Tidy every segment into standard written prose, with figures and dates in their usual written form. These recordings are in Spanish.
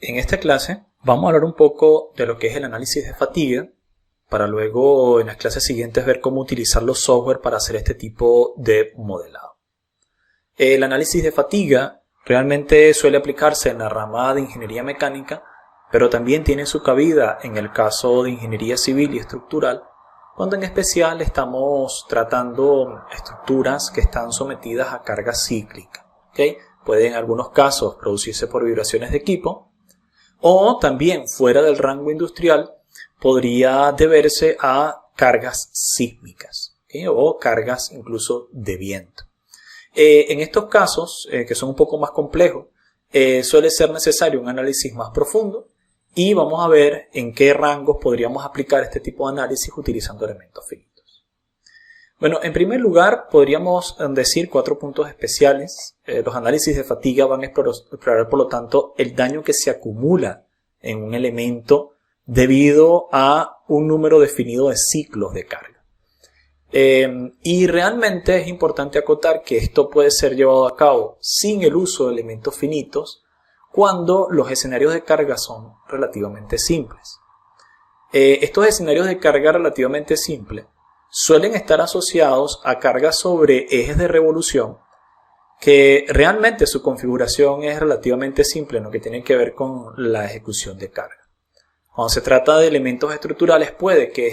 En esta clase vamos a hablar un poco de lo que es el análisis de fatiga, para luego en las clases siguientes ver cómo utilizar los software para hacer este tipo de modelado. El análisis de fatiga realmente suele aplicarse en la rama de ingeniería mecánica, pero también tiene su cabida en el caso de ingeniería civil y estructural, cuando en especial estamos tratando estructuras que están sometidas a carga cíclica. ¿Okay? Puede en algunos casos producirse por vibraciones de equipo, o también fuera del rango industrial podría deberse a cargas sísmicas, ¿okay? O cargas incluso de viento. En estos casos, que son un poco más complejos, suele ser necesario un análisis más profundo y vamos a ver en qué rangos podríamos aplicar este tipo de análisis utilizando elementos finitos. Bueno, en primer lugar podríamos decir 4 puntos especiales. Los análisis de fatiga van a explorar por lo tanto el daño que se acumula en un elemento debido a un número definido de ciclos de carga. Y realmente es importante acotar que esto puede ser llevado a cabo sin el uso de elementos finitos cuando los escenarios de carga son relativamente simples. Estos escenarios de carga relativamente simples suelen estar asociados a cargas sobre ejes de revolución que realmente su configuración es relativamente simple en lo que tiene que ver con la ejecución de carga. Cuando se trata de elementos estructurales puede que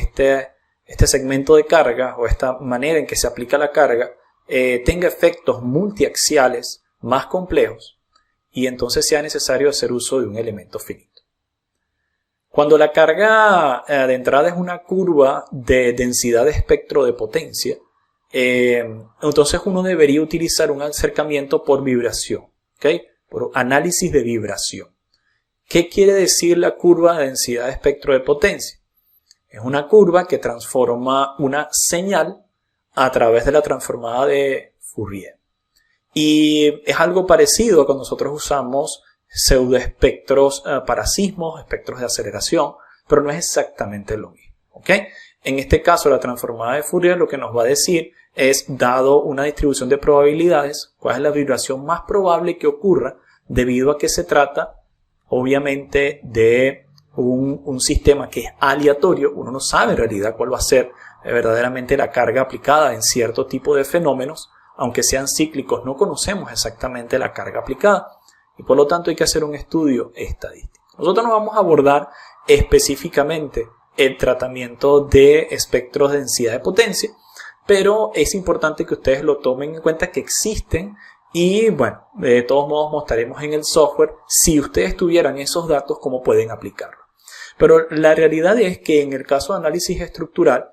este segmento de carga o esta manera en que se aplica la carga tenga efectos multiaxiales más complejos y entonces sea necesario hacer uso de un elemento finito. Cuando la carga de entrada es una curva de densidad de espectro de potencia, entonces uno debería utilizar un acercamiento por vibración, ¿okay? Por análisis de vibración. ¿Qué quiere decir la curva de densidad de espectro de potencia? Es una curva que transforma una señal a través de la transformada de Fourier. Y es algo parecido a cuando nosotros usamos pseudoespectros para sismos, espectros de aceleración, pero no es exactamente lo mismo. ¿Okay? En este caso, la transformada de Fourier lo que nos va a decir es, dado una distribución de probabilidades, cuál es la vibración más probable que ocurra, debido a que se trata, obviamente, de un sistema que es aleatorio. Uno no sabe en realidad cuál va a ser verdaderamente la carga aplicada en cierto tipo de fenómenos, aunque sean cíclicos, no conocemos exactamente la carga aplicada. Y por lo tanto hay que hacer un estudio estadístico. Nosotros no vamos a abordar específicamente el tratamiento de espectros de densidad de potencia, pero es importante que ustedes lo tomen en cuenta que existen y bueno, de todos modos mostraremos en el software si ustedes tuvieran esos datos cómo pueden aplicarlo. Pero la realidad es que en el caso de análisis estructural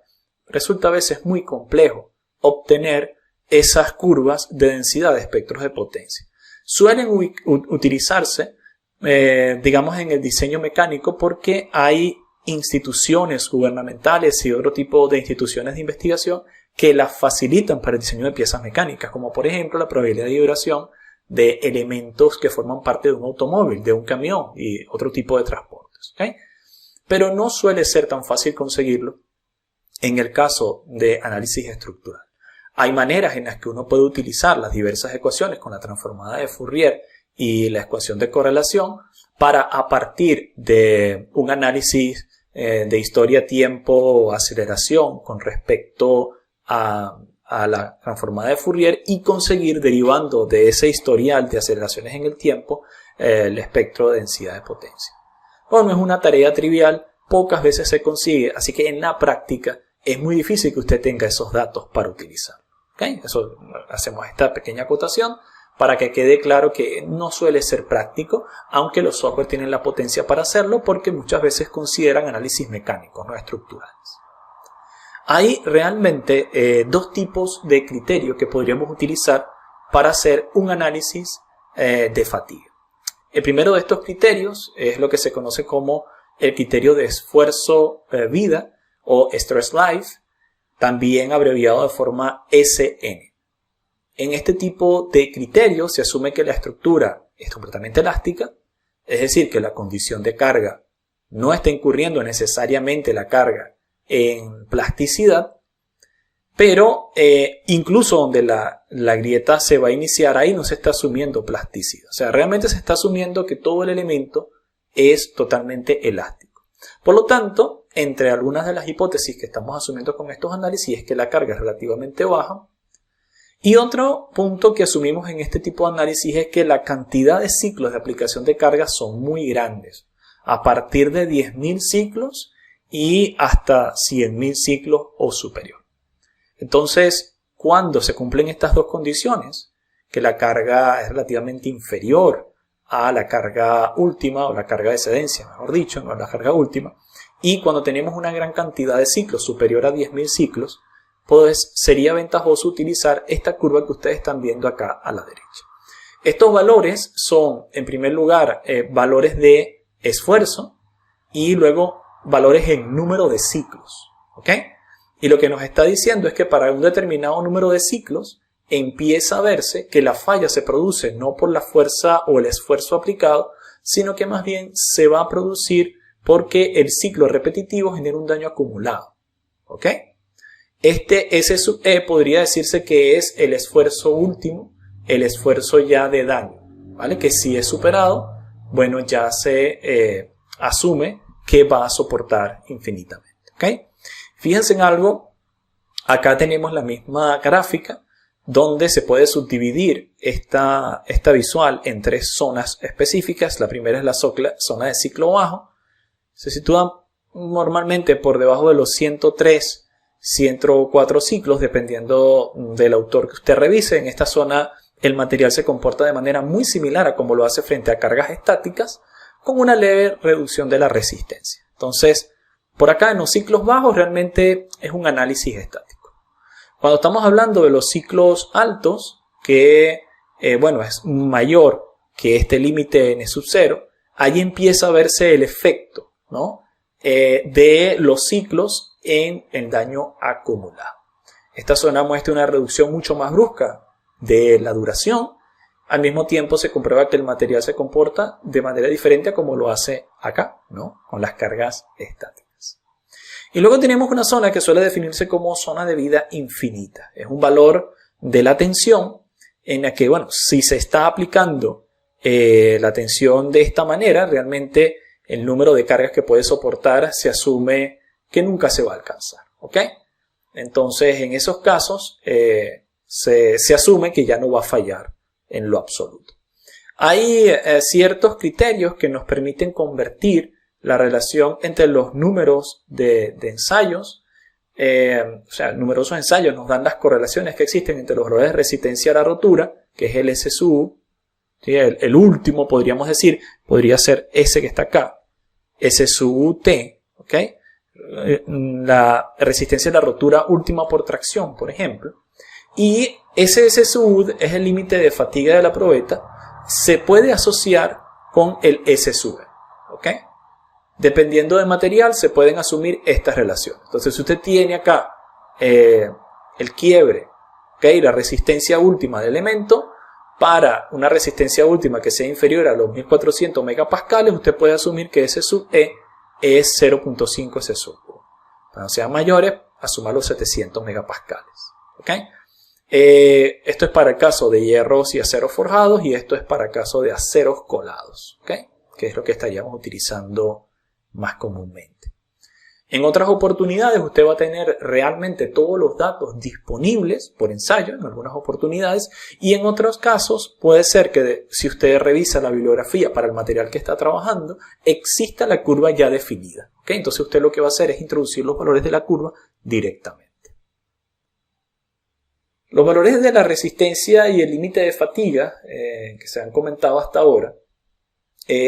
resulta a veces muy complejo obtener esas curvas de densidad de espectros de potencia. Suelen utilizarse, digamos, en el diseño mecánico porque hay instituciones gubernamentales y otro tipo de instituciones de investigación que las facilitan para el diseño de piezas mecánicas, como por ejemplo la probabilidad de vibración de elementos que forman parte de un automóvil, de un camión y otro tipo de transportes. ¿Okay? Pero no suele ser tan fácil conseguirlo en el caso de análisis estructural. Hay maneras en las que uno puede utilizar las diversas ecuaciones con la transformada de Fourier y la ecuación de correlación para, a partir de un análisis de historia, tiempo, aceleración con respecto a la transformada de Fourier y conseguir, derivando de ese historial de aceleraciones en el tiempo, el espectro de densidad de potencia. Bueno, no es una tarea trivial, pocas veces se consigue, así que en la práctica es muy difícil que usted tenga esos datos para utilizar. ¿Okay? Eso, hacemos esta pequeña acotación para que quede claro que no suele ser práctico, aunque los software tienen la potencia para hacerlo porque muchas veces consideran análisis mecánicos, no estructurales. Hay realmente dos tipos de criterios que podríamos utilizar para hacer un análisis de fatiga. El primero de estos criterios es lo que se conoce como el criterio de esfuerzo-vida o stress life, también abreviado de forma SN. En este tipo de criterios se asume que la estructura es completamente elástica, es decir, que la condición de carga no está incurriendo necesariamente la carga en plasticidad, pero incluso donde la grieta se va a iniciar, ahí no se está asumiendo plasticidad. O sea, realmente se está asumiendo que todo el elemento es totalmente elástico. Por lo tanto, entre algunas de las hipótesis que estamos asumiendo con estos análisis es que la carga es relativamente baja. Y otro punto que asumimos en este tipo de análisis es que la cantidad de ciclos de aplicación de carga son muy grandes, a partir de 10.000 ciclos y hasta 100.000 ciclos o superior. Entonces, cuando se cumplen estas dos condiciones, que la carga es relativamente inferior a la carga última o la carga de excedencia, mejor dicho, no la carga última, y cuando tenemos una gran cantidad de ciclos superior a 10.000 ciclos, pues sería ventajoso utilizar esta curva que ustedes están viendo acá a la derecha. Estos valores son, en primer lugar, valores de esfuerzo y luego valores en número de ciclos, ¿ok? Y lo que nos está diciendo es que para un determinado número de ciclos empieza a verse que la falla se produce no por la fuerza o el esfuerzo aplicado, sino que más bien se va a producir porque el ciclo repetitivo genera un daño acumulado, ¿ok? Este S sub E podría decirse que es el esfuerzo último, el esfuerzo ya de daño, ¿vale? Que si es superado, bueno, ya se asume que va a soportar infinitamente, ¿ok? Fíjense en algo, acá tenemos la misma gráfica donde se puede subdividir esta visual en tres zonas específicas. La primera es la zona de ciclo bajo, se sitúa normalmente por debajo de los 103 104 ciclos, dependiendo del autor que usted revise. En esta zona el material se comporta de manera muy similar a como lo hace frente a cargas estáticas, con una leve reducción de la resistencia. Entonces, por acá en los ciclos bajos realmente es un análisis estático. Cuando estamos hablando de los ciclos altos, que bueno, es mayor que este límite n sub 0, ahí empieza a verse el efecto, ¿no? De los ciclos en el daño acumulado. Esta zona muestra una reducción mucho más brusca de la duración. Al mismo tiempo se comprueba que el material se comporta de manera diferente a como lo hace acá, ¿no? Con las cargas estáticas. Y luego tenemos una zona que suele definirse como zona de vida infinita. Es un valor de la tensión en la que, bueno, si se está aplicando la tensión de esta manera, realmente el número de cargas que puede soportar se asume que nunca se va a alcanzar, ¿ok? Entonces, en esos casos, se asume que ya no va a fallar en lo absoluto. Hay ciertos criterios que nos permiten convertir la relación entre los números de ensayos, o sea, numerosos ensayos nos dan las correlaciones que existen entre los valores de resistencia a la rotura, que es el S sub U, ¿sí? El último podríamos decir, podría ser ese que está acá, S sub U T, ¿ok? La resistencia a la rotura última por tracción, por ejemplo, y ese S sub U es el límite de fatiga de la probeta, se puede asociar con el S sub E, ¿ok? Dependiendo del material se pueden asumir estas relaciones. Entonces, si usted tiene acá el quiebre, ¿okay? La resistencia última del elemento, para una resistencia última que sea inferior a los 1400 megapascales, usted puede asumir que S sub E es 0.5 S sub U. Cuando sean mayores, asuma los 700 megapascales. ¿Okay? Esto es para el caso de hierros y aceros forjados, y esto es para el caso de aceros colados, ¿okay? Que es lo que estaríamos utilizando más comúnmente. En otras oportunidades usted va a tener realmente todos los datos disponibles por ensayo, en algunas oportunidades, y en otros casos puede ser que si usted revisa la bibliografía para el material que está trabajando, exista la curva ya definida, ¿okay? Entonces usted lo que va a hacer es introducir los valores de la curva directamente. Los valores de la resistencia y el límite de fatiga que se han comentado hasta ahora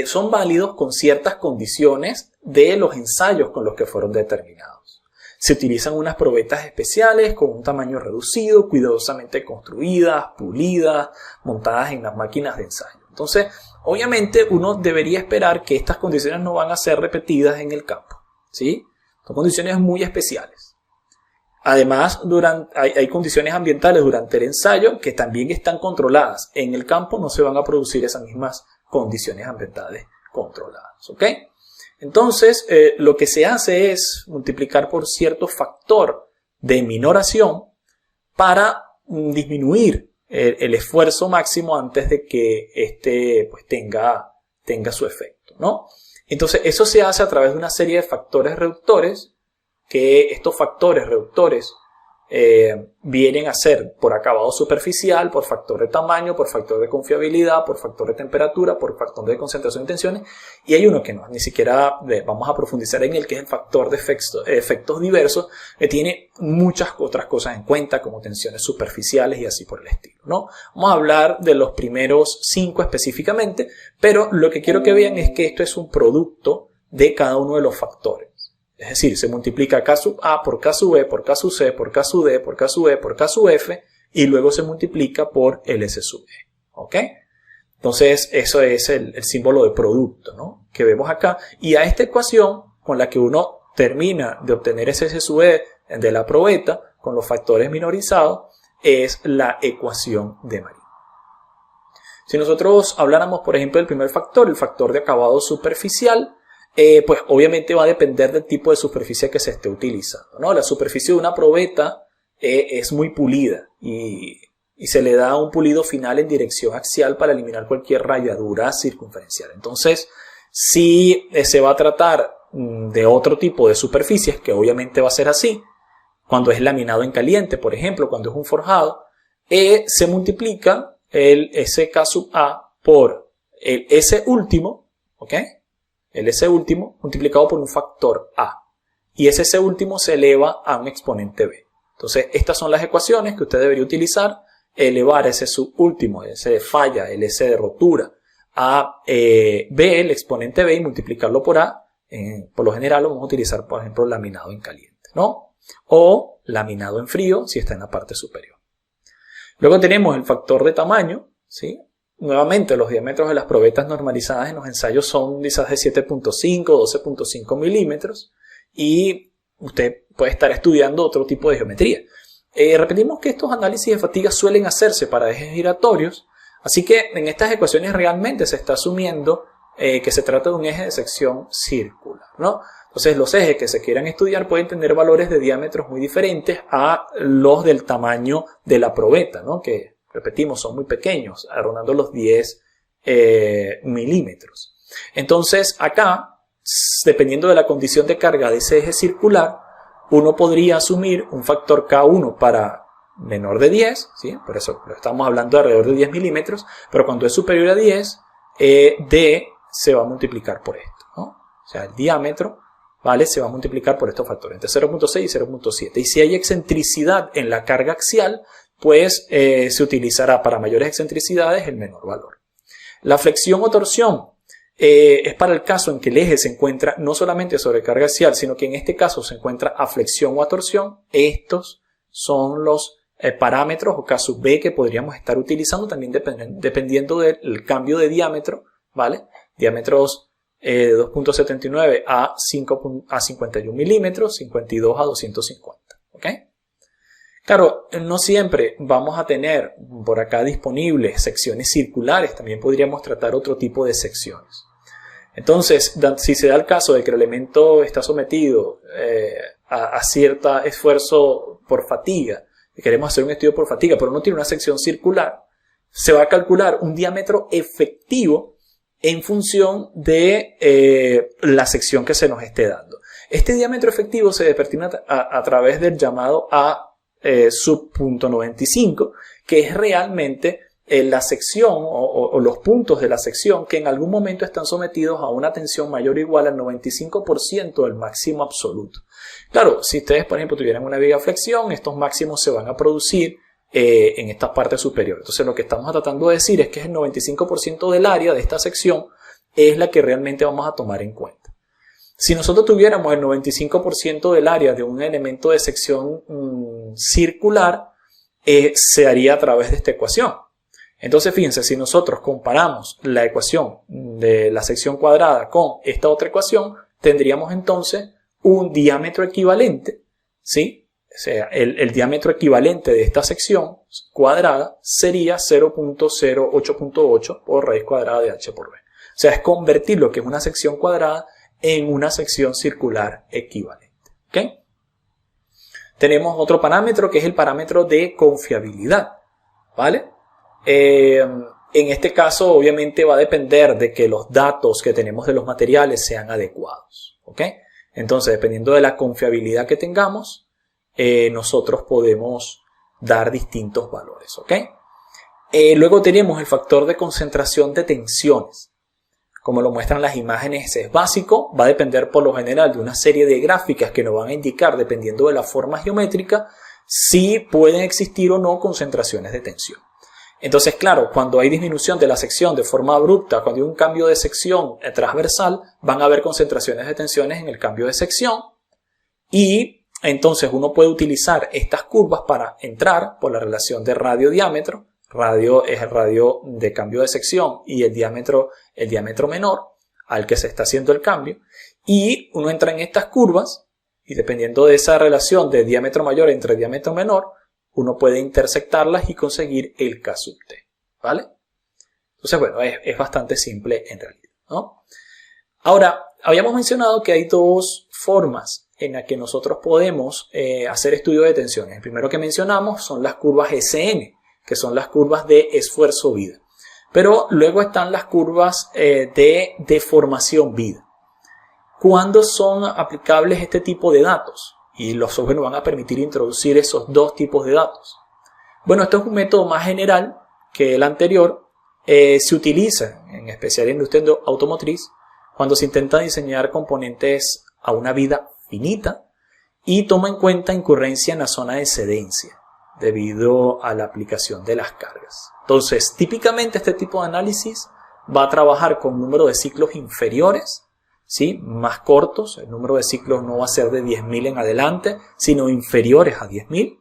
son válidos con ciertas condiciones de los ensayos con los que fueron determinados. Se utilizan unas probetas especiales con un tamaño reducido, cuidadosamente construidas, pulidas, montadas en las máquinas de ensayo. Entonces, obviamente uno debería esperar que estas condiciones no van a ser repetidas en el campo, ¿sí? Son condiciones muy especiales. Además, hay condiciones ambientales durante el ensayo que también están controladas. En el campo no se van a producir esas mismas condiciones ambientales controladas, ¿ok? Entonces, lo que se hace es multiplicar por cierto factor de minoración para disminuir el esfuerzo máximo antes de que este pues, tenga su efecto, ¿no? Entonces eso se hace a través de una serie de factores reductores, que estos factores reductores vienen a ser por acabado superficial, por factor de tamaño, por factor de confiabilidad, por factor de temperatura, por factor de concentración de tensiones, y hay uno que no, ni siquiera vamos a profundizar en él, que es el factor de efectos diversos, que tiene muchas otras cosas en cuenta, como tensiones superficiales y así por el estilo, ¿no? Vamos a hablar de los primeros 5 específicamente, pero lo que quiero que vean es que esto es un producto de cada uno de los factores. Es decir, se multiplica K sub A por K sub B, por K sub C, por K sub D, por K sub E, por K sub F, y luego se multiplica por LS sub E. ¿Ok? Entonces, eso es el símbolo de producto, ¿no?, que vemos acá. Y a esta ecuación, con la que uno termina de obtener ese S sub E de la probeta, con los factores minorizados, es la ecuación de Marin. Si nosotros habláramos, por ejemplo, del primer factor, el factor de acabado superficial, pues obviamente va a depender del tipo de superficie que se esté utilizando, ¿no? La superficie de una probeta es muy pulida y se le da un pulido final en dirección axial para eliminar cualquier rayadura circunferencial. Entonces, si se va a tratar de otro tipo de superficies, que obviamente va a ser así, cuando es laminado en caliente, por ejemplo, cuando es un forjado, se multiplica el SK sub A por el S último, ¿ok?, el S último multiplicado por un factor A. Y ese S último se eleva a un exponente B. Entonces, estas son las ecuaciones que usted debería utilizar. Elevar ese subúltimo, ese de falla, el S de rotura, a B, el exponente B, y multiplicarlo por A. Por lo general lo vamos a utilizar, por ejemplo, laminado en caliente, ¿no? O laminado en frío, si está en la parte superior. Luego tenemos el factor de tamaño, ¿sí? Nuevamente, los diámetros de las probetas normalizadas en los ensayos son quizás de 7.5, 12.5 milímetros, y usted puede estar estudiando otro tipo de geometría. Repetimos que estos análisis de fatiga suelen hacerse para ejes giratorios, así que en estas ecuaciones realmente se está asumiendo que se trata de un eje de sección circular, ¿no? Entonces, los ejes que se quieran estudiar pueden tener valores de diámetros muy diferentes a los del tamaño de la probeta, ¿no?, que, repetimos, son muy pequeños, rondando los 10 milímetros. Entonces, acá, dependiendo de la condición de carga de ese eje circular, uno podría asumir un factor K1 para menor de 10, ¿sí? Por eso estamos hablando de alrededor de 10 milímetros, pero cuando es superior a 10, D se va a multiplicar por esto, ¿no? O sea, el diámetro, ¿vale?, se va a multiplicar por estos factores, entre 0.6 y 0.7. Y si hay excentricidad en la carga axial, pues se utilizará para mayores excentricidades el menor valor. La flexión o torsión es para el caso en que el eje se encuentra no solamente sobre carga axial, sino que en este caso se encuentra a flexión o a torsión. Estos son los parámetros o K sub B que podríamos estar utilizando también dependiendo del cambio de diámetro, ¿vale? Diámetros de 2.79 a 51 milímetros, 52 a 250, ¿ok? Claro, no siempre vamos a tener por acá disponibles secciones circulares, también podríamos tratar otro tipo de secciones. Entonces, si se da el caso de que el elemento está sometido a cierto esfuerzo por fatiga, y queremos hacer un estudio por fatiga, pero no tiene una sección circular, se va a calcular un diámetro efectivo en función de la sección que se nos esté dando. Este diámetro efectivo se determina a través del llamado A sub punto 95, que es realmente la sección o los puntos de la sección que en algún momento están sometidos a una tensión mayor o igual al 95% del máximo absoluto. Claro, si ustedes, por ejemplo, tuvieran una viga flexión, estos máximos se van a producir en esta parte superior. Entonces, lo que estamos tratando de decir es que el 95% del área de esta sección es la que realmente vamos a tomar en cuenta. Si nosotros tuviéramos el 95% del área de un elemento de sección circular, se haría a través de esta ecuación. Entonces, fíjense, si nosotros comparamos la ecuación de la sección cuadrada con esta otra ecuación, tendríamos entonces un diámetro equivalente, ¿sí? O sea, el diámetro equivalente de esta sección cuadrada sería 0.08.8 por raíz cuadrada de h por b. O sea, es convertir lo que es una sección cuadrada en una sección circular equivalente. ¿Ok? Tenemos otro parámetro que es el parámetro de confiabilidad, ¿vale? En este caso, obviamente, va a depender de que los datos que tenemos de los materiales sean adecuados. ¿Ok? Entonces, dependiendo de la confiabilidad que tengamos, nosotros podemos dar distintos valores. ¿Ok? Luego tenemos el factor de concentración de tensiones. Como lo muestran las imágenes, es básico, va a depender por lo general de una serie de gráficas que nos van a indicar, dependiendo de la forma geométrica, si pueden existir o no concentraciones de tensión. Entonces, claro, cuando hay disminución de la sección de forma abrupta, cuando hay un cambio de sección transversal, van a haber concentraciones de tensiones en el cambio de sección, y entonces uno puede utilizar estas curvas para entrar por la relación de radio-diámetro. Radio es el radio de cambio de sección y el diámetro menor al que se está haciendo el cambio, y uno entra en estas curvas y dependiendo de esa relación de diámetro mayor entre diámetro menor, uno puede intersectarlas y conseguir el K sub T, ¿vale? Entonces, bueno, es bastante simple en realidad, ¿no? Ahora, habíamos mencionado que hay dos formas en las que nosotros podemos hacer estudio de tensiones. El primero que mencionamos son las curvas SN, que son las curvas de esfuerzo-vida. Pero luego están las curvas de deformación-vida. ¿Cuándo son aplicables este tipo de datos? Y los software nos van a permitir introducir esos dos tipos de datos. Bueno, esto es un método más general que el anterior. Se utiliza, en especial en la industria automotriz, cuando se intenta diseñar componentes a una vida finita y toma en cuenta incurrencia en la zona de excedencia, debido a la aplicación de las cargas. Entonces, típicamente este tipo de análisis va a trabajar con un número de ciclos inferiores, ¿sí? Más cortos. El número de ciclos no va a ser de 10.000 en adelante, sino inferiores a 10.000.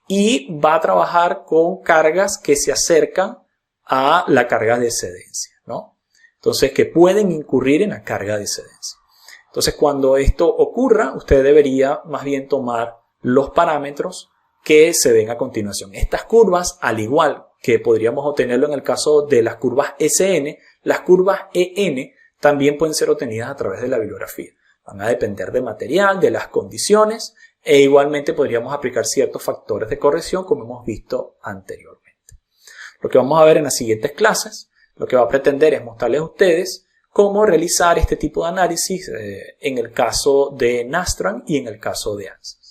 Y va a trabajar con cargas que se acercan a la carga de excedencia, ¿no? Entonces, que pueden incurrir en la carga de excedencia. Entonces, cuando esto ocurra, usted debería más bien tomar los parámetros que se ven a continuación. Estas curvas, al igual que podríamos obtenerlo en el caso de las curvas SN, las curvas EN también pueden ser obtenidas a través de la bibliografía. Van a depender del material, de las condiciones, e igualmente podríamos aplicar ciertos factores de corrección como hemos visto anteriormente. Lo que vamos a ver en las siguientes clases, lo que va a pretender es mostrarles a ustedes cómo realizar este tipo de análisis en el caso de Nastran y en el caso de ANSYS.